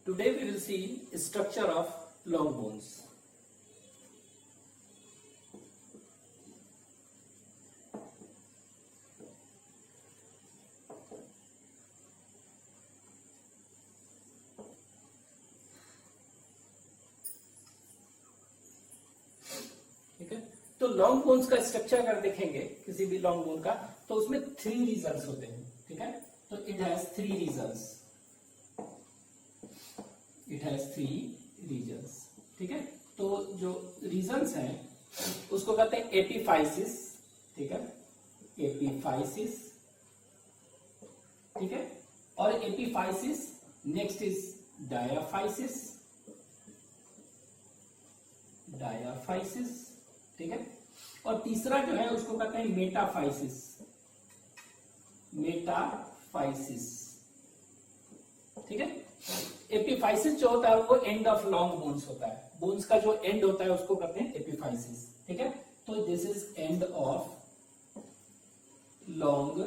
Today we will see structure of long bones. ठीक है, तो लॉन्ग बोन्स का स्ट्रक्चर अगर देखेंगे किसी भी लॉन्ग बोन का, तो उसमें 3 रीजन्स होते हैं. ठीक है, तो it has 3 reasons. It has 3 reasons. ठीक है, तो जो रीजन्स हैं उसको कहते हैं एपिफाइसिस. ठीक है, एपिफाइसिस. ठीक है, और epiphysis next is diaphysis. Diaphysis. ठीक है, और तीसरा जो है उसको कहते हैं मेटाफाइसिस. मेटाफाइसिस. ठीक है, एपिफाइसिस जो होता है वो एंड ऑफ लॉन्ग बोन्स होता है. बोन्स का जो एंड होता है उसको कहते हैं एपिफाइसिस. ठीक है, तो this is and of long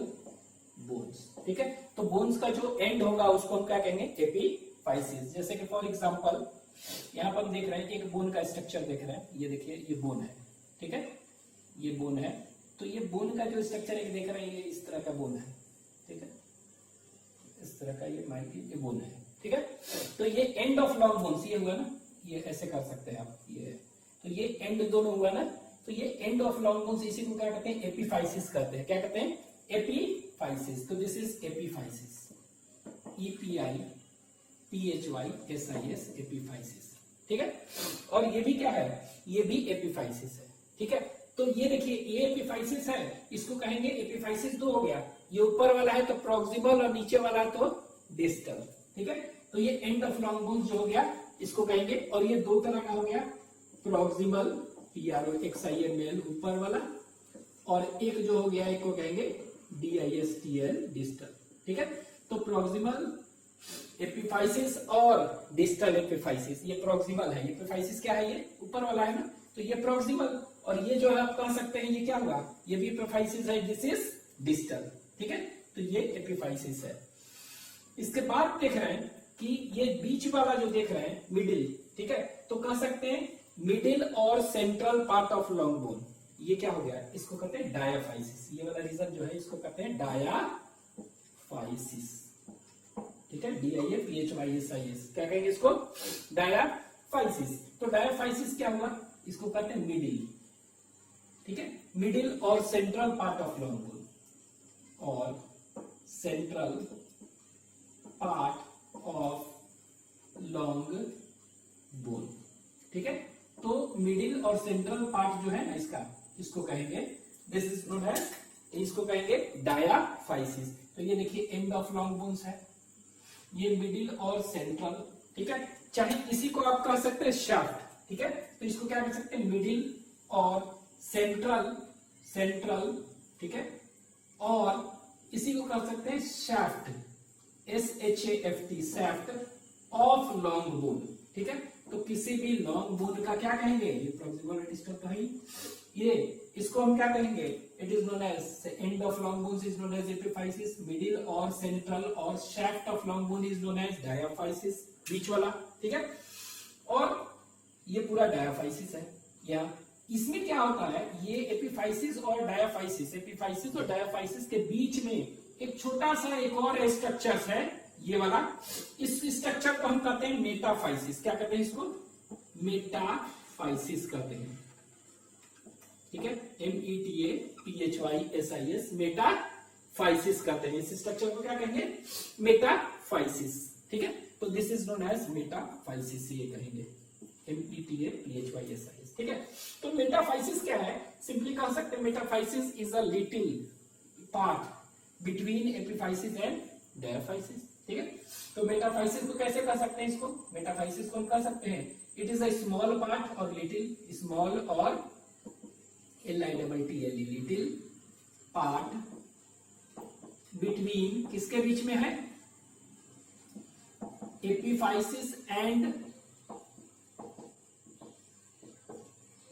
bones. ठीक है, तो बोन्स का जो एंड होगा उसको हम क्या कहेंगे? एपिफाइसिस. जैसे कि फॉर एग्जांपल यहां पर हम देख रहे हैं कि एक बोन का स्ट्रक्चर देख रहे हैं. ये देखिए, ये बोन है. ठीक है, ये बोन है. तो ये बोन का जो स्ट्रक्चर है देख रहे हैं, ये इस तरह का बोन है. ठीक है, इस तरह का ये बोन है. ठीक है, तो ये एंड ऑफ लॉन्ग बोन्स ये हुआ ना, ये ऐसे कर सकते हैं आप. ये तो ये एंड दोनों हुआ ना, तो ये एंड ऑफ लॉन्ग बोन्स, इसी को क्या कहते हैं? एपिफाइसिस कहते हैं. क्या कहते हैं? एपिफाइसिस. तो this is epiphysis. EPIPHYSIS, epiphysis. ठीक है, और ये भी क्या है? ये भी एपिफाइसिस है. ठीक है, तो ये देखिए, ये एपिफाइसिस है, इसको कहेंगे एपिफाइसिस 2 हो गया. ये ऊपर वाला है तो प्रॉक्सिमल और नीचे वाला है तो डिस्टल. ठीक है, तो ये एंड ऑफ लॉन्ग बोन्स जो हो गया इसको कहेंगे. और ये 2 तरह का हो गया, प्रॉक्सिमल PROXIMAL ऊपर वाला, और एक जो हो गया एक को कहेंगे DISTL डिस्टल. ठीक है, तो प्रॉक्सिमल एपिफाइसिस और डिस्टल एपिफाइसिस. ये प्रॉक्सिमल है, एपिफाइसिस क्या है? ये ऊपर वाला है ना, तो ये प्रॉक्सिमल. और ये जो है आप कह सकते हैं ये क्या हुआ? ये भी एपिफाइसिस है, दिस इज डिस्टल. ठीक है, तो ये एपिफाइसिस है. इसके बाद देख रहे हैं कि ये बीच वाला जो देख रहे हैं मिडिल. ठीक है, तो कह सकते हैं मिडिल और central part of long bone. ये क्या हो गया? इसको कहते हैं डायाफाइसिस. ये वाला रीजन जो है इसको कहते हैं डायाफाइसिस. ठीक है, DIAPHYSIS. क्या कहेंगे इसको? डायाफाइसिस. तो डायाफाइसिस क्या हुआ? इसको कहते हैं मिडिल. ठीक है, मिडिल और central part of long bone, और central part of long bone. ठीक है, तो मिडिल और सेंट्रल पार्ट जो है ना इसका, इसको कहेंगे, दिस इज नोन एज, इसको कहेंगे डायाफाइसिस. तो ये देखिए एंड ऑफ लॉन्ग बोन्स है, ये मिडिल और सेंट्रल. ठीक है, चाहे इसी को आप कह सकते हैं शाफ्ट. ठीक है, तो इसको क्या कह सकते हैं? मिडिल और सेंट्रल. ठीक है, और इसी को कह सकते हैं shaft. SHAFT, shaft of long bone. ठीक है, तो किसी भी लॉन्ग बोन का क्या कहेंगे? ये प्रॉक्सिमल और डिस्टल का है. ये इसको हम क्या कहेंगे? It is known as end of long bones is known as epiphysis. Middle और सेंट्रल और shaft of long bone is known as diaphysis, बीच वाला. ठीक है, और ये पूरा डायाफाइसिस है. या इसमें क्या होता है? ये एपिफाइसिस और डायाफाइसिस, एपिफाइसिस और डायाफाइसिस के बीच में एक छोटा सा एक और स्ट्रक्चर है, ये वाला. इस स्ट्रक्चर को हम कहते हैं मेटाफाइसिस. क्या कहते हैं इसको? मेटाफाइसिस कहते हैं. ठीक है, METAPHYSIS, मेटाफाइसिस कहते हैं. इस स्ट्रक्चर को क्या कहेंगे? मेटाफाइसिस. ठीक है, तो this is known as metaphysis, ये कहेंगे METAPHYSIS. ठीक है, तो मेटाफाइसिस क्या है? सिंपली कह सकते हैं metaphysis is a little part between epiphysis and diaphysis. ठीक है, तो मेटाफाइसिस को कैसे कह सकते हैं? इसको मेटाफाइसिस को हम कह सकते हैं it is a small part और लिटिल, स्मॉल और LITTLE, लिटिल पार्ट बिटवीन, किसके बीच में है? Epiphysis and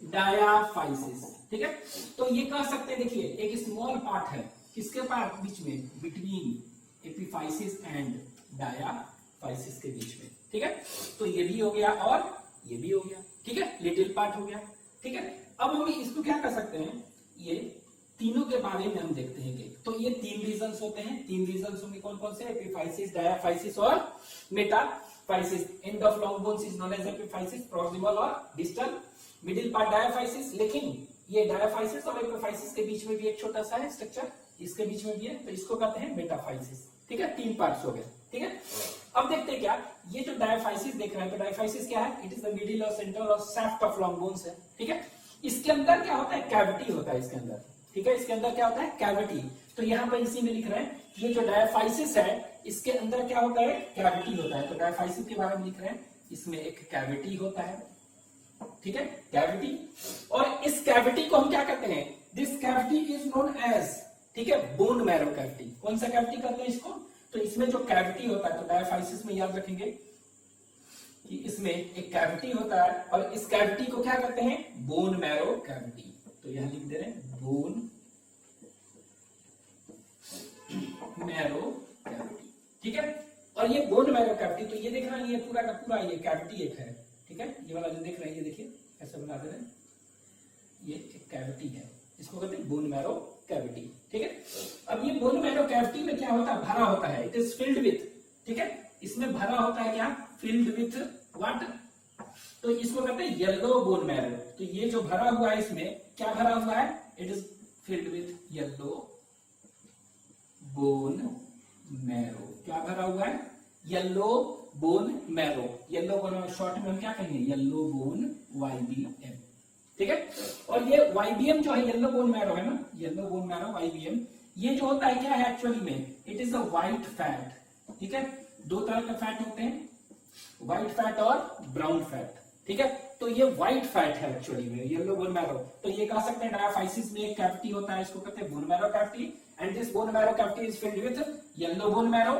diaphysis. ठीक है, तो ये कह सकते हैं, देखिए एक स्मॉल पार्ट है, किसके पार्ट? बीच में, between epiphysis and diaphysis. Physis के बीच में, ठीक है। तो ये भी हो गया और ये भी हो गया, ठीक है, लिटिल पार्ट हो गया, ठीक है। अब हम इसको क्या कर सकते हैं, ये तीनों के बारे में हम देखते हैं कि तो ये 3 रीजन्स होते हैं, 3 रीजन्स होंगे कौन कौन से, एपिफाइसिस, डायाफाइसिस और metaphysis. End of long bones is known as epiphysis, proximal और डिस्टल, मिडिल पार्ट डायाफाइसिस। लेकिन ये डायाफाइसिस और एपिफाइसिस के बीच में भी एक छोटा सा है स्ट्रक्चर, इसके बीच में भी है, तो इसको कहते हैं मेटाफाइसिस, ठीक है। 3 पार्ट्स हो गए, ठीक है। अब देखते हैं क्या, ये जो डायाफाइसिस देख रहे हैं, तो डायाफाइसिस क्या है, इट इज द मिडिल और सेंटर और शाफ्ट ऑफ लॉन्ग बोन्स है, ठीक है। इसके अंदर क्या होता है, कैविटी होता है इसके अंदर, ठीक है। इसके अंदर क्या होता है, कैविटी। तो यहाँ पर इसी में लिख रहे हैं, ये जो डायाफाइसिस है इसके अंदर क्या होता है, कैविटी होता है। तो डायाफाइसिस के बारे में लिख रहे हैं, इसमें एक कैविटी होता है, ठीक है, कैविटी। और इस कैविटी को हम क्या कहते हैं, this cavity is known as, ठीक है, बोन मैरो कैविटी। कौन सा कैविटी कहते हैं इसको, तो इसमें जो कैविटी होता है, तो डायाफाइसिस में याद रखेंगे कि इसमें एक कैविटी होता है और इस कैविटी को क्या कहते हैं, बोन मैरो कैविटी। तो यहां लिख दे रहे हैं बोन मैरो कैविटी, ठीक है। और ये बोन मैरो कैविटी, तो ये देख रहे हैं, ये पूरा का पूरा ये कैविटी एक है, ठीक है। ये वाला जो देख रहे हैं, ये देखिए ऐसे बना दे रहे हैं, ये एक कैविटी है, इसको कहते हैं बोन मैरो कैविटी, ठीक है। अब ये बोन मैरो कैविटी में क्या होता है, भरा होता है, इट इज फिल्ड विथ, ठीक है। इसमें भरा होता है क्या, फिल्ड विथ व्हाट, तो इसको कहते हैं येलो बोन मैरो। तो ये जो भरा हुआ है, इसमें क्या भरा हुआ है, it is filled with yellow bone marrow. क्या भरा हुआ है, yellow bone marrow. Yellow bone short में हम क्या कहेंगे, येलो बोन YBM, ठीक है। और ये YBM जो है, येलो बोन मैरो है ना, येलो बोन मैरो YBM, ये जो होता है क्या है एक्चुअली में, it is a white fat, ठीक है। 2 तरह के फैट होते हैं, व्हाइट फैट और ब्राउन फैट, ठीक है। तो ये व्हाइट फैट है एक्चुअली में, येलो बोन मैरो। तो ये कह सकते हैं डायाफाइसिस में एक कैविटी होता है, इसको कहते हैं bone marrow cavity, and this bone marrow cavity is filled with yellow bone marrow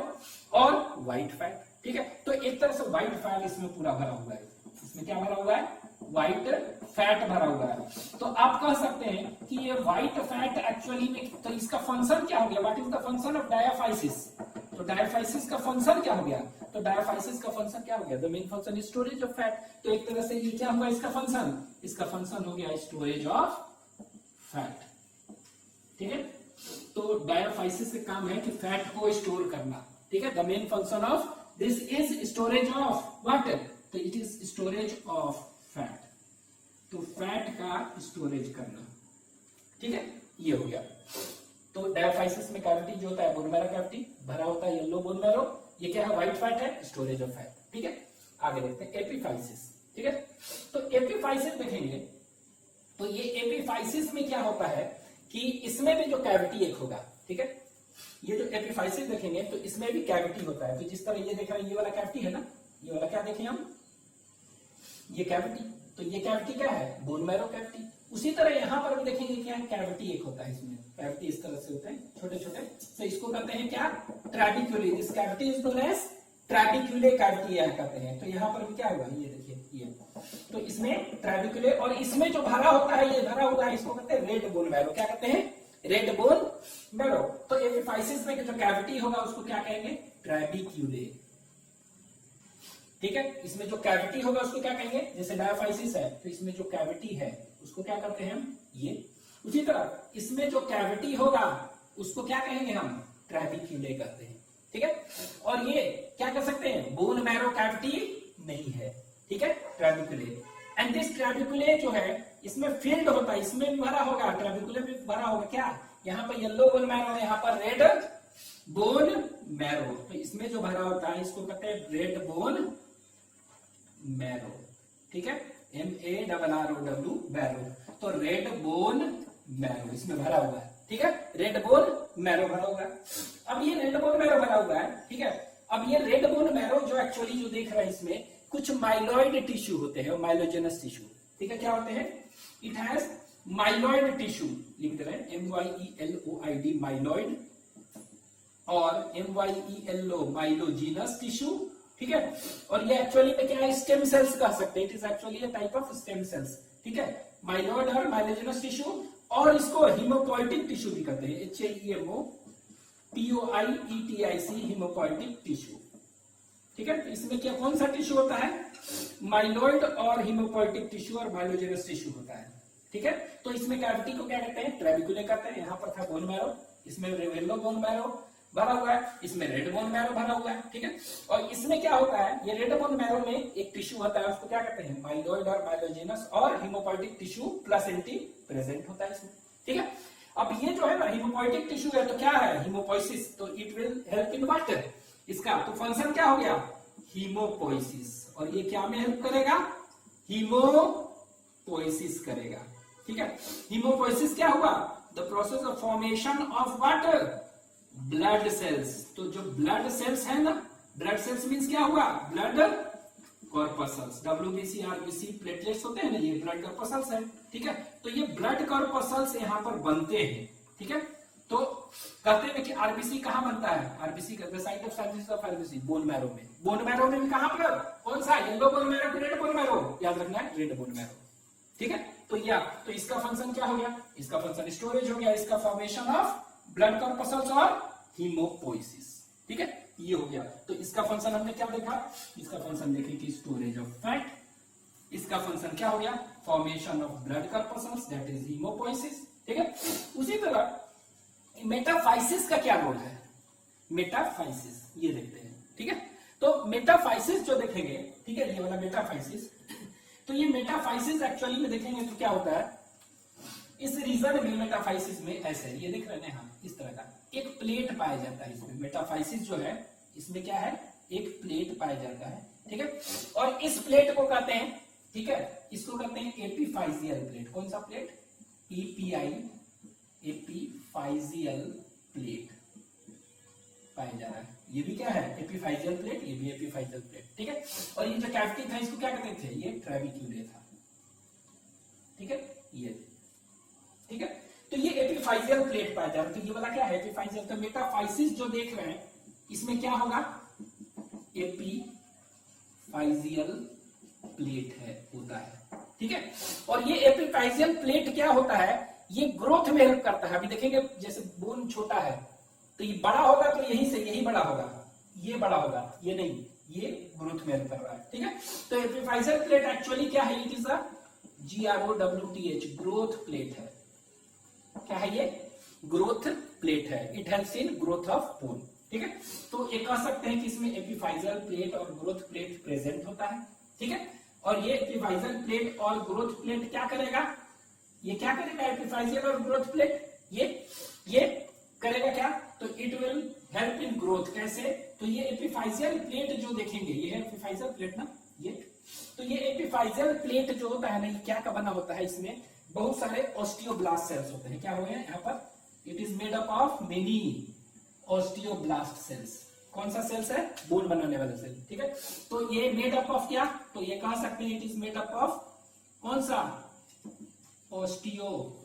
और व्हाइट फैट, ठीक है। तो एक तरह से व्हाइट फैट इसमें पूरा भरा हुआ है, इसमें क्या भरा हुआ है, व्हाइट फैट भरा हुआ है। तो आप कह सकते हैं कि ये व्हाइट फैट एक्चुअली में, तो इसका फंक्शन क्या हो गया, what is the function of diaphysis. तो डायाफाइसिस का फंक्शन क्या हो गया, तो डायाफाइसिस का फंक्शन क्या हो गया, the main function is storage of fat. तो एक तरह से ये क्या हुआ इसका फंक्शन, इसका फंक्शन हो गया स्टोरेज ऑफ फैट, ठीक है। तो डायाफाइसिस का काम है कि फैट को स्टोर करना, ठीक है। The main function of this is storage of what, तो it is storage of fat. तो फैट का स्टोरेज करना, ठीक है, ये हो गया। तो डायाफाइसिस में कैविटी जो होता है बोन मैरो कैविटी, भरा होता है येलो बोन मैरो, ये क्या है, व्हाइट फैट है, स्टोरेज ऑफ फैट, ठीक है। आगे देखते हैं एपिफाइसिस, ठीक है। तो एपिफाइसिस देखेंगे, तो ये एपिफाइसिस में क्या होता है कि इसमें भी जो कैविटी एक होगा, ठीक है। ये जो एपिफाइसिस देखेंगे तो इसमें भी कैविटी होता है। तो जिस तरह ये देख रहे हैं, ये वाला कैविटी है ना, ये वाला क्या देखें हम, ये कैविटी। तो ये कैविटी क्या है, बोन मैरो कैविटी। उसी तरह यहां पर भी देखेंगे क्या है, कैविटी एक होता है, इसमें कैविटी इस तरह से होते हैं छोटे छोटे। तो इसको कहते हैं क्या, trabeculae. This cavity is known as trabeculae cavity यह कहते हैं। तो यहाँ पर भी क्या होगा, ये देखिए ये, तो इसमें ट्रैबिक्यूले, और इसमें जो भरा होता है, ये भरा हुआ है, इसको कहते हैं रेड बोन मैरो। क्या कहते हैं, रेड बोन मैरो। तो एपिफाइसिस में जो कैविटी होगा उसको क्या कहेंगे, ट्रैबिक्यूले, ठीक है। इसमें जो कैविटी होगा उसको क्या कहेंगे, जैसे डायाफाइसिस है तो इसमें जो कैविटी है उसको क्या करते हैं हम, ये। उसी तरह इसमें जो कैविटी होगा उसको क्या कहेंगे हम, ट्रैबिक्यूले कहते हैं, ठीक है। और ये क्या कर सकते हैं, बोन मैरो कैविटी नहीं है, ठीक है, ट्रैबिक्यूले। एंड दिस ट्रैबिक्यूले जो है इसमें फील्ड होता है, इसमें भी भरा होगा, ट्रैबिक्यूले में भरा होगा क्या, यहाँ पर येलो बोन मैरो है, यहाँ पर रेड बोन मैरो। तो इसमें जो भरा होता है इसको कहते हैं रेड बोन मैरो, ठीक है, MARROW मैरो। तो रेड बोन मैरो इसमें भरा हुआ है, ठीक है, रेड बोन मैरो भरा हुआ है। अब ये रेड बोन मैरो भरा हुआ है, ठीक है। अब ये रेड बोन मैरो जो एक्चुअली जो देख रहा है, इसमें कुछ माइलॉइड टिश्यू होते हैं, माइलोजेनस टिश्यू, ठीक है। क्या होते हैं, इट हैज माइलॉइड टिश्यू, लिख दे रहे हैं MYELOID माइलॉइड, और MYELO माइलोजेनस टिश्यू, ठीक है। और ये एक्चुअली में क्या है, स्टेम सेल्स कह सकते हैं, it is actually a type of stem cells, ठीक है, माइलॉइड और माइलोजेनस टिश्यू। और इसको हिमोपोइटिक टिश्यू भी कहते हैं, HEMOPOIETIC हिमोपोइटिक टिश्यू, ठीक है। तो इसमें क्या कौन सा टिश्यू होता है, माइलॉइड और हीमोपोइटिक टिश्यू और माइलोजेनस टिश्यू होता है, ठीक है। तो इसमें कैविटी को क्या कहते हैं, ट्रेबिकुले कहते हैं। यहाँ पर था बोन मैरो, इसमें येलो बोन मैरो भरा हुआ है, इसमें रेड बोन मैरो भरा हुआ है, ठीक है। और इसमें क्या होता है, ये रेड बोन मैरो में एक टिश्यू होता है, उसको क्या कहते हैं, माइलॉइड और माइलोजेनस, और हीमोपोइटिक टिश्यू प्लेसेंटी प्रेजेंट होता है इसमें, ठीक है। अब ये जो है ना हीमोपोइटिक टिश्यू है, तो क्या है हीमोपोइसिस, तो it will help in what, इसका तो फंक्शन क्या हो गया, हीमोपोइसिस। और ये क्या में हेल्प करेगा, हीमोपोइसिस करेगा, ठीक है। हीमोपोइसिस क्या हुआ, the process of formation of water blood cells. तो जो ब्लड सेल्स है ना, ब्लड सेल्स मींस क्या हुआ, blood corpuscles, WBC RBC platelets होते हैं ना, ये ब्लड कॉर्पसल्स है, ठीक है। तो ये ब्लड कॉर्पसल्स यहाँ पर बनते हैं, ठीक है। तो कहते हैं कि आरबीसी कहाँ बनता है, आरबीसी का site of service of RBC bone marrow में, बोन मैरो में कहाँ पर, कौन सा, yellow bone marrow, red bone marrow, याद रखना है रेड बोन मैरो, ठीक है। तो तो इसका फंक्शन क्या हो गया, इसका फंक्शन स्टोरेज हो गया, इसका फॉर्मेशन ऑफ ब्लड कॉर्पसल्स और हीमोपोइसिस, ठीक है, ये हो गया। तो इसका फंक्शन हमने क्या देखा, इसका फंक्शन देखे कि स्टोरेज ऑफ फैट, इसका फंक्शन क्या हो गया, formation of blood corpuscles that is haemopoiesis, ठीक है। उसी तरह मेटाफाइसिस का क्या रोल है, मेटाफाइसिस ये देखते हैं, ठीक है। तो मेटाफाइसिस जो देखेंगे, ठीक है, ये वाला मेटाफाइसिस, तो ये मेटाफाइसिस एक्चुअली में देखेंगे तो क्या होता है, इस रीजन में मेटाफाइसिस में ऐसे ये देख रहे हैं हम, इस तरह का एक प्लेट पाया जाता है इसमें, मेटाफाइसिस जो है इसमें क्या है, एक प्लेट पाया जाता है, ठीक है। और इस प्लेट को कहते हैं, ठीक है, इसको कहते हैं एपीफाइजियल प्लेट, कौन सा प्लेट, ईपीआई, एपीफाइजियल प्लेट पाया जा रहा है, ये भी क्या है एपीफाइजियल प्लेट, ये भी एपीफाइजियल प्लेट, ठीक है। और ये जो कैविटी था इसको क्या कहते थे, ये ट्रेबिक्यूले था, ठीक है, ये, ठीक है। तो ये एपीफाइजियल प्लेट पाया जा रहा है, तो ये वाला क्या है एपीफाइजियल। तो मेटाफाइसिस जो देख रहे हैं इसमें क्या होगा, एपीफाइजियल प्लेट है, होता है, ठीक है। और ये एपीफाइजियल प्लेट क्या होता है, ये ग्रोथ में हेल्प करता है। अभी देखेंगे जैसे बोन छोटा है तो ये बड़ा होगा, तो यही से यही बड़ा होगा, ये बड़ा होगा, ये नहीं, ये ग्रोथ में हेल्प कर रहा है, ठीक है। तो एपीफाइजियल प्लेट एक्चुअली क्या है, it is a GROWTH, growth plate है, क्या है ये, ग्रोथ प्लेट है, it helps in growth of bone, ठीक है। तो ये कह सकते हैं कि इसमें एपीफाइजियल प्लेट और ग्रोथ प्लेट प्रेजेंट होता है, ठीक है। और ये एपीफाइजियल प्लेट और ग्रोथ प्लेट क्या करेगा, ये क्या करेगा, एपीफाइजियल और ग्रोथ प्लेट ये करेगा क्या, तो it will help in growth, कैसे, तो ये एपीफाइजियल प्लेट जो देखेंगे, ये है एपीफाइजियल प्लेट ना, ये, तो ये एपीफाइजियल प्लेट जो होता है ना, ये क्या का बना होता है, इसमें बहुत सारे ऑस्टियोब्लास्ट सेल्स होते हैं, क्या हो गए यहाँ पर, it is made up of many osteoblast cells, कौन सा सेल्स है, बोन बनाने वाला सेल, ठीक है। तो ये मेड अप ऑफ क्या, तो ये कह सकते हैं it is made up of कौन सा, ऑस्टियोब्लास्ट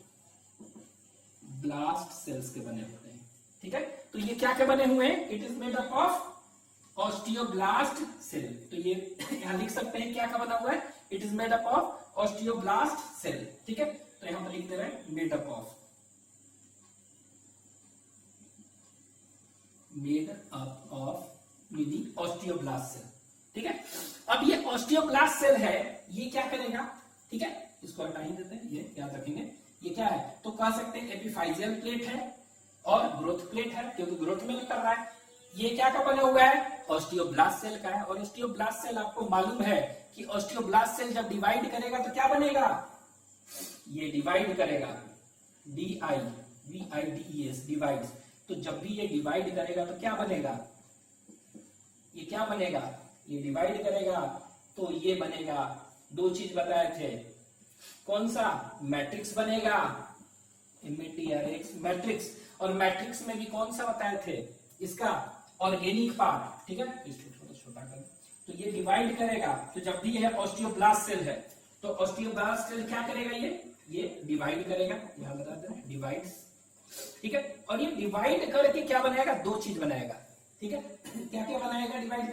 सेल्स के बने होते हैं, ठीक है। तो ये क्या के बने हुए हैं, it is made up of osteoblast cell, तो ये यहां लिख सकते हैं क्या का बना हुआ है, it is made up of osteoblast cell, ठीक है। तो यहां पर लिख दे रहे हैं made up of many osteoblast cell, ठीक है। अब ये ऑस्टियोब्लास्ट सेल है, ये क्या करेगा, ठीक है, इसको हटा ही देते हैं, ये याद रखेंगे, ये क्या है, तो कह सकते हैं एपीफाइजियल प्लेट है और ग्रोथ प्लेट है, क्योंकि ग्रोथ में कर रहा है। ये क्या का बना हुआ है, ऑस्टियोब्लास्ट सेल का है। और ऑस्टियोब्लास्ट सेल आपको मालूम है कि ऑस्टियोब्लास्ट सेल जब डिवाइड करेगा तो क्या बनेगा, ये डिवाइड करेगा, DIVIDES, डिवाइड्स। तो जब भी ये डिवाइड करेगा तो क्या बनेगा, ये क्या बनेगा, ये डिवाइड करेगा तो ये बनेगा, दो चीज बताए थे, कौन सा, मैट्रिक्स बनेगा, MATRIX मैट्रिक्स, और मैट्रिक्स में भी कौन सा बताए थे, इसका ऑर्गेनिक पार्ट, ठीक है। इसको थोड़ा छोटा कर, तो ये डिवाइड करेगा, तो जब भी यह ऑस्टियोब्लास्ट सेल है तो ऑस्टियोब्लास्ट सेल क्या करेगा, ये डिवाइड करेगा, यहां बता दें डिवाइड्स, ठीक है। और ये डिवाइड करके क्या बनाएगा, दो चीज बनाएगा, ठीक है। क्या क्या बनाएगा डिवाइड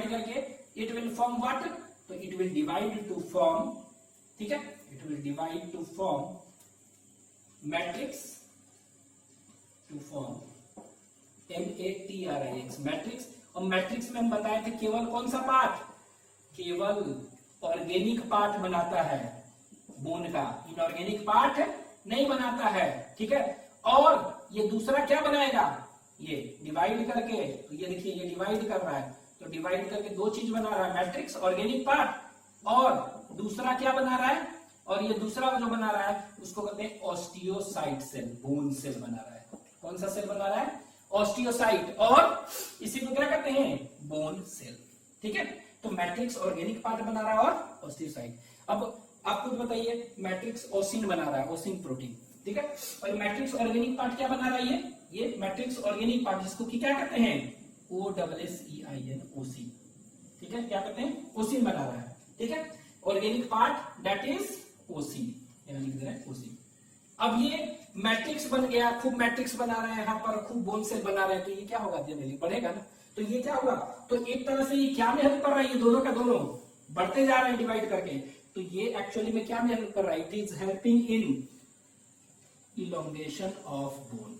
करके इट विल फॉर्म व्हाट, तो it will divide to form, ठीक है, it will divide to form matrix, to form MATRIX matrix, और मैट्रिक्स में हम बताए थे केवल कौन सा पार्ट, केवल ऑर्गेनिक पार्ट बनाता है बोन का, इनऑर्गेनिक पार्ट नहीं बनाता है, ठीक है। और ये दूसरा क्या बनाएगा, ये डिवाइड करके, तो ये देखिए ये डिवाइड कर रहा है, तो डिवाइड करके दो चीज बना रहा है, मैट्रिक्स ऑर्गेनिक पार्ट, और दूसरा क्या बना रहा है, और ये दूसरा जो बना रहा है उसको कहते हैं ऑस्टियोसाइट सेल, बोन सेल बना रहा है। कौन सा सेल बना रहा है, ऑस्टियोसाइट, और इसी को क्या कहते हैं, बोन सेल, ठीक है। तो मैट्रिक्स ऑर्गेनिक पार्ट बना रहा है और ऑस्टियोसाइट। अब आप खुद बताइए, मैट्रिक्स ओसिन बना रहा है, ओसिन प्रोटीन, ठीक है। और मैट्रिक्स ऑर्गेनिक पार्ट क्या बना रहा है, ये मैट्रिक्स ऑर्गेनिक पार्ट, जिसको कि क्या कहते हैं, OSSEIN, ओसिन, ठीक है, क्या कहते हैं, ओसिन बना रहा है, ठीक है। ऑर्गेनिक पार्ट दैट इज ओसिन, यहाँ लिख दे रहे हैं ओसिन। अब ये मैट्रिक्स बन गया, खूब मैट्रिक्स बना रहे हैं यहाँ पर, खूब बोन सेल बना रहे हैं, तो ये क्या होगा, जनरली बढ़ेगा ना, तो ये क्या होगा, तो एक तरह से ये क्या में हेल्प कर रहा है, ये दोनों का दोनों बढ़ते जा रहे हैं डिवाइड करके, तो ये एक्चुअली में क्या में हेल्प कर रहा है, it is helping in elongation of bone,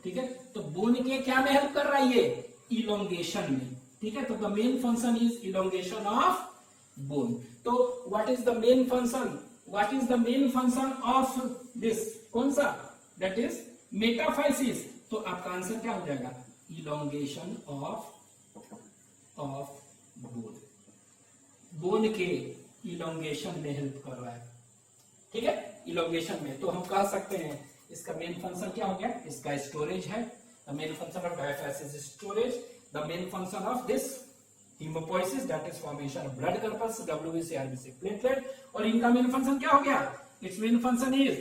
ठीक है। तो बोन के क्या में हेल्प कर रहा है, ये इलोंगेशन में, ठीक है। तो the main function is elongation of bone. तो what is the main function, what is the main function of this, कौन सा, दैट इज मेटाफाइसिस। तो आपका आंसर क्या हो जाएगा, इलोंगेशन ऑफ बोन, बोन के इलोंगेशन में हेल्प कर रहा है, ठीक है, इलोंगेशन में। तो हम कह सकते हैं इसका मेन फंक्शन क्या हो गया, इसका स्टोरेज है, the main function of diaphysis storage, the main function of this hemopoiesis that is formation of blood corpus, WBC RBC platelet, और इनका मेन फंक्शन क्या हो गया, it's main function is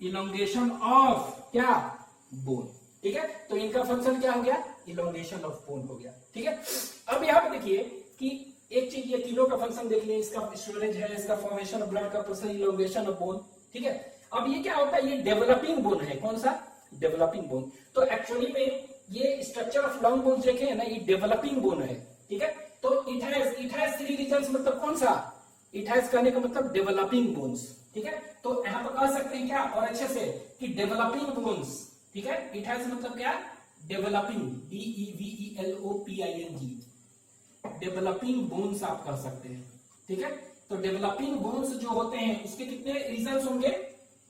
elongation of क्या, बोन, ठीक है। तो इनका फंक्शन क्या हो गया, इलोंगेशन ऑफ बोन हो गया, ठीक है। अब यहाँ पे देखिए कि एक चीज, ये तीनों का फंक्शन देख लिया, इसका स्टोरेज है, इसका formation of blood corpus, elongation of bone, ठीक है। अब ये क्या होता है, ये डेवलपिंग बोन है, कौन सा, डेवलपिंग बोन। तो एक्चुअली में ये स्ट्रक्चर ऑफ लॉन्ग बोन देखे है ना, ये डेवलपिंग बोन है, ठीक है। तो इट हैज 3 रीजन्स, मतलब कौन सा, इट हैज कहने का मतलब डेवलपिंग बोन्स, ठीक है। तो यहां पर कह सकते हैं क्या, और अच्छे से, कि डेवलपिंग बोन्स, ठीक है। इट हैज मतलब क्या, डेवलपिंग, DEVELOPING, डेवलपिंग बोन्स आप कह सकते हैं, ठीक है। तो डेवलपिंग बोन्स जो होते हैं उसके कितने रीजन्स होंगे,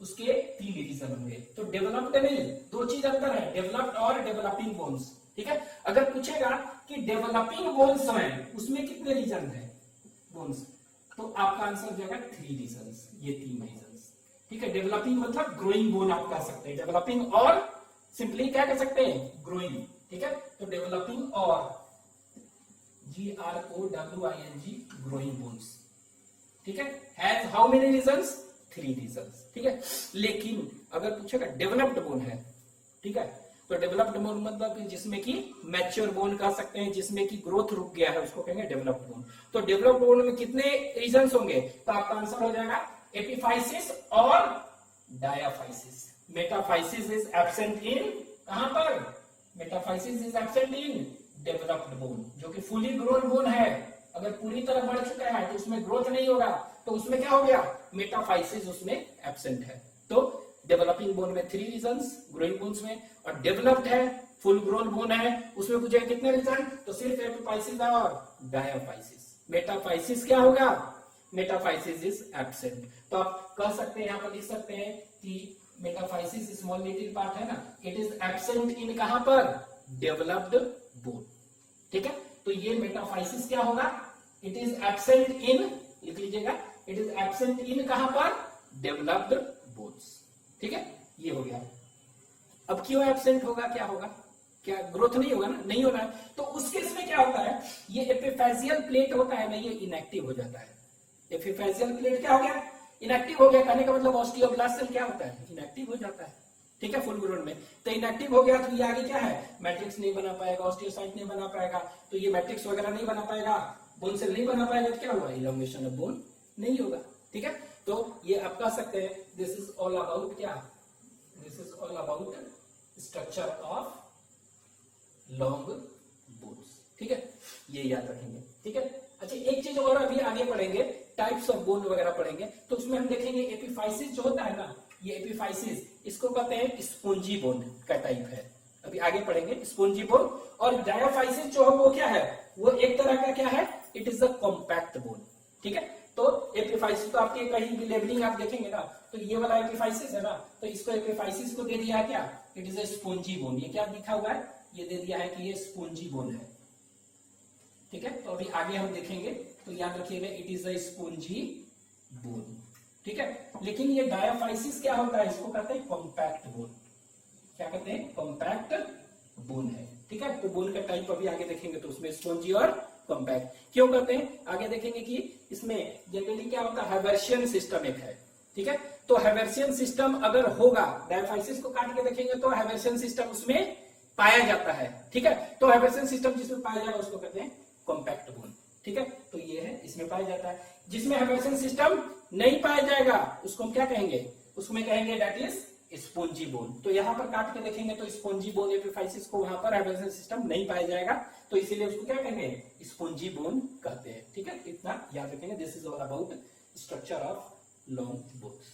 उसके 3 रीजन होंगे। तो डेवलप्ड नहीं, दो चीज अंतर है, डेवलप्ड और डेवलपिंग बोन्स, ठीक है। अगर पूछेगा कि डेवलपिंग बोन्स में उसमें कितने रीजन है बोन्स, तो आपका आंसर हो जाएगा 3 रीजन्स, ये 3 रीजन्स, ठीक है। डेवलपिंग मतलब ग्रोइंग बोन आप कह सकते हैं, डेवलपिंग और सिंपली क्या कह सकते हैं, ग्रोइंग, ठीक है। तो डेवलपिंग और GROWING, ग्रोइंग बोन्स, ठीक है, has how many reasons, 3 reasons, ठीक है। लेकिन अगर पूछेगा डेवलप्ड बोन है, ठीक है, तो डेवलप्ड बोन मतलब जिसमें कि मैच्योर बोन कह सकते हैं, जिसमें कि ग्रोथ रुक गया है, उसको कहेंगे डेवलप्ड बोन। तो डेवलप्ड बोन में कितने रीजन्स होंगे, तो आपका आंसर हो जाएगा एपिफाइसिस और diaphysis. Metaphysis is absent in, कहां पर, metaphysis is absent in developed bone, जो कि फुली ग्रोन बोन है। अगर पूरी तरह बढ़ चुका है तो उसमें ग्रोथ नहीं होगा, तो उसमें क्या हो गया, मेटाफाइसिस उसमें एब्सेंट है। तो डेवलपिंग बोन में 3 रीजन्स, ग्रोइंग बोन्स में, और डेवलप्ड है, फुल ग्रोन बोन है, उसमें पूछे कितने रीजन, तो सिर्फ एपिफाइसिस और डायाफाइसिस। मेटाफाइसिस क्या होगा, मेटाफाइसिस इज एब्सेंट। तो आप कह सकते हैं, यहाँ पर लिख सकते हैं कि मेटाफाइसिस स्मॉल लिटिल पार्ट है ना, इट इज एब्सेंट इन कहां पर, डेवलप्ड बोन, ठीक है। तो ये मेटाफाइसिस क्या होगा, इट इज एब्सेंट इन, लिख लीजिएगा, इट इज एब्सेंट इन कहां पर, डेवलप्ड बोन्स, ठीक है, ये हो गया। अब क्यों एब्सेंट होगा, क्या होगा, क्या ग्रोथ नहीं होगा ना, नहीं हो रहा है, तो उस केस में क्या होता है, ये एपिफेजियल प्लेट होता है ना, ये इनएक्टिव हो जाता है। एपिफेजियल प्लेट क्या हो गया, इनएक्टिव हो गया, कहने का मतलब ऑस्टियोब्लास्ट सेल क्या होता है, इनएक्टिव हो जाता है, ठीक है, फुल ग्रोन में। तो इनएक्टिव हो गया तो ये आगे क्या है, मैट्रिक्स नहीं बना पाएगा, ऑस्टियोसाइट नहीं बना पाएगा, तो ये मैट्रिक्स वगैरह नहीं बना पाएगा, बोन सेल नहीं बना पाएगा, तो क्या हुआ, इलोंगेशन ऑफ बोन नहीं होगा, ठीक है। तो ये आप कह सकते हैं, दिस इज ऑल अबाउट क्या, this is all about structure of long bones, ठीक है, ये याद रखेंगे, ठीक है। अच्छा, एक चीज और अभी आगे पढ़ेंगे, टाइप्स ऑफ बोन वगैरह पढ़ेंगे, तो उसमें हम देखेंगे एपिफाइसिस जो होता है ना, ये एपिफाइसिस इसको कहते हैं स्पोंजी बोन का टाइप है, अभी आगे पढ़ेंगे स्पॉन्जी बोन। और डायाफाइसिस जो है वो क्या है, वो एक तरह का क्या है, it is a compact bone. ठीक है, तो एपिफाइसिस तो आपके कहीं भी लेबलिंग आप देखेंगे ना, तो ये वाला एपिफाइसिस है ना, तो इसको एपिफाइसिस को दे दिया है क्या, it is a spongy bone. ये क्या लिखा हुआ है, ये दे दिया है कि ये स्पॉन्जी बोन है। ठीक है, तो अभी आगे हम देखेंगे, तो याद रखिएगा it is a spongy bone. ठीक है, लेकिन ये डायाफाइसिस क्या होता है, इसको कहते हैं कॉम्पैक्ट बोन। क्या कहते हैं, कॉम्पैक्ट बोन है। ठीक है, तो बोन का टाइप अभी आगे देखेंगे, तो उसमें स्पॉन्जी और कॉम्पैक्ट क्यों कहते हैं, आगे देखेंगे कि इसमें जनरली क्या होता है, हैवर्सियन सिस्टम एक है। ठीक है, तो हैवर्सियन सिस्टम अगर होगा, डायाफाइसिस को काट के देखेंगे तो हैवर्सियन सिस्टम उसमें पाया जाता है। ठीक है, तो हैवर्सियन सिस्टम जिसमें पाया जाएगा उसको कहते हैं कॉम्पैक्ट बोन। ठीक है, तो ये है, इसमें पाया जाता है। जिसमें हैवर्सियन सिस्टम नहीं पाया जाएगा उसको हम क्या कहेंगे, उसमें कहेंगे दैट इज स्पॉन्जी बोन। तो यहां पर काट के देखेंगे तो स्पॉन्जी बोन एपिफाइसिस को वहां पर हैवर्सियन सिस्टम नहीं पाया जाएगा, तो इसीलिए उसको क्या कहेंगे, स्पॉन्जी बोन कहते हैं। ठीक है, इतना याद रखेंगे। This is all about structure of long bones.